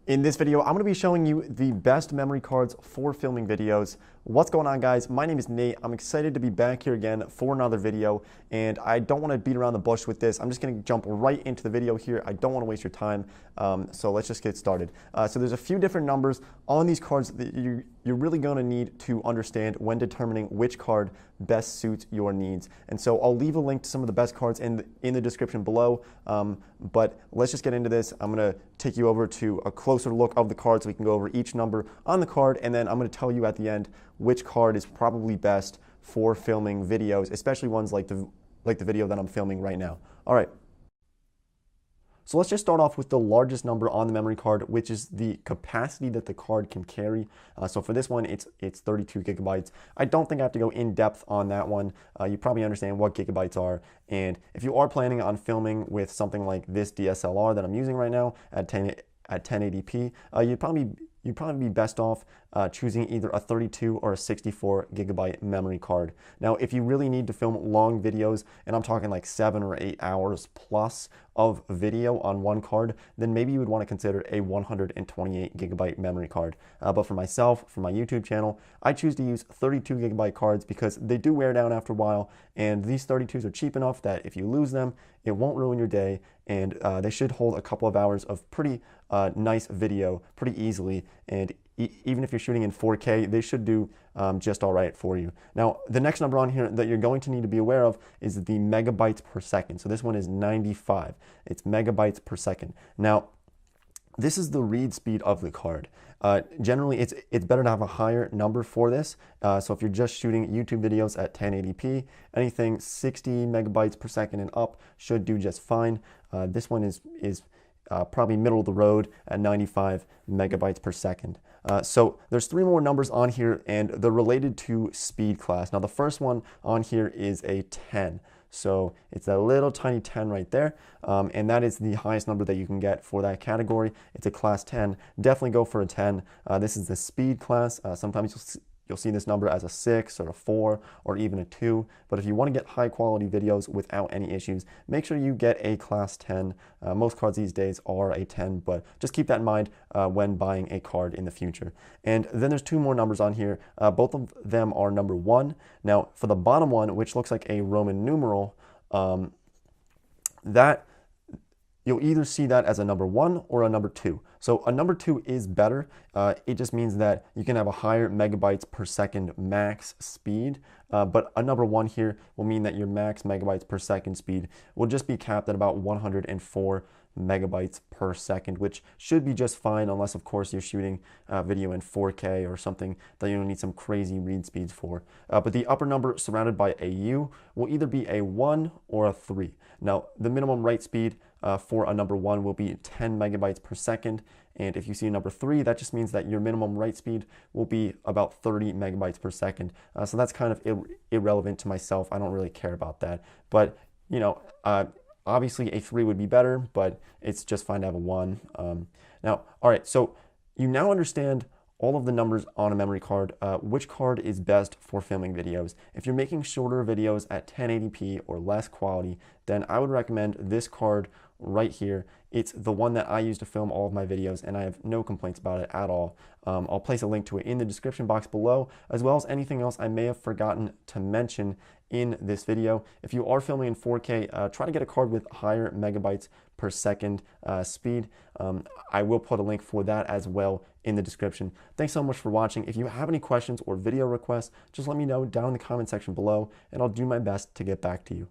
In this video, I'm going to be showing you the best memory cards for filming videos. What's going on, guys? My name is Nate. I'm excited to be back here again for another video, and I don't want to beat around the bush with this. I'm just going to jump right into the video here. I don't want to waste your time, so let's just get started. So there's a few different numbers on these cards that you're really going to need to understand when determining which card best suits your needs. And so I'll leave a link to some of the best cards in the description below, but let's just get into this. I'm going to take you over to a closer look of the cards so we can go over each number on the card, and then I'm going to tell you at the end which card is probably best for filming videos, especially ones like the video that I'm filming right now. All right. So let's just start off with the largest number on the memory card, which is the capacity that the card can carry. So for this one, it's 32 gigabytes. I don't think I have to go in depth on that one. You probably understand what gigabytes are. And if you are planning on filming with something like this DSLR that I'm using right now at 1080p, you'd probably be best off choosing either a 32 or a 64 gigabyte memory card. Now, if you really need to film long videos, and I'm talking like 7 or 8 hours plus of video on one card, then maybe you would want to consider a 128 gigabyte memory card. But for myself, for my YouTube channel, I choose to use 32 gigabyte cards because they do wear down after a while, and these 32s are cheap enough that if you lose them, it won't ruin your day, and they should hold a couple of hours of pretty nice video pretty easily, and even if you're shooting in 4K, they should do just all right for you. Now, the next number on here that you're going to need to be aware of is the megabytes per second. So this one is 95. It's megabytes per second. Now, this is the read speed of the card. Generally, it's better to have a higher number for this. So if you're just shooting YouTube videos at 1080p, anything 60 megabytes per second and up should do just fine. This one is probably middle of the road at 95 megabytes per second. So there's three more numbers on here, and they're related to speed class. Now, the first one on here is a 10. So it's a little tiny 10 right there, and that is the highest number that you can get for that category. It's a class 10. Definitely go for a 10. This is the speed class. Sometimes you'll see this number as a 6 or a 4 or even a 2. But if you want to get high quality videos without any issues, make sure you get a class 10. Most cards these days are a 10, but just keep that in mind when buying a card in the future. And then there's two more numbers on here. Both of them are number 1. Now, for the bottom one, which looks like a Roman numeral, that you'll either see that as a number 1 or a number 2. So a number 2 is better. It just means that you can have a higher megabytes per second max speed. But a number 1 here will mean that your max megabytes per second speed will just be capped at about 104 megabytes per second, which should be just fine, unless of course you're shooting video in 4K or something that you don't need some crazy read speeds for. But the upper number surrounded by a U will either be a 1 or a 3. Now, the minimum write speed for a number 1 will be 10 megabytes per second, and if you see a number 3, that just means that your minimum write speed will be about 30 megabytes per second. So that's kind of irrelevant to myself. I don't really care about that, but you know, obviously a 3 would be better, but it's just fine to have a 1. Now, all right, so you now understand all of the numbers on a memory card, which card is best for filming videos. If you're making shorter videos at 1080p or less quality, then I would recommend this card right here. It's the one that I use to film all of my videos, and I have no complaints about it at all. I'll place a link to it in the description box below, as well as anything else I may have forgotten to mention in this video. If you are filming in 4K, try to get a card with higher megabytes per second speed. I will put a link for that as well in the description. Thanks so much for watching. If you have any questions or video requests, just let me know down in the comment section below, and I'll do my best to get back to you.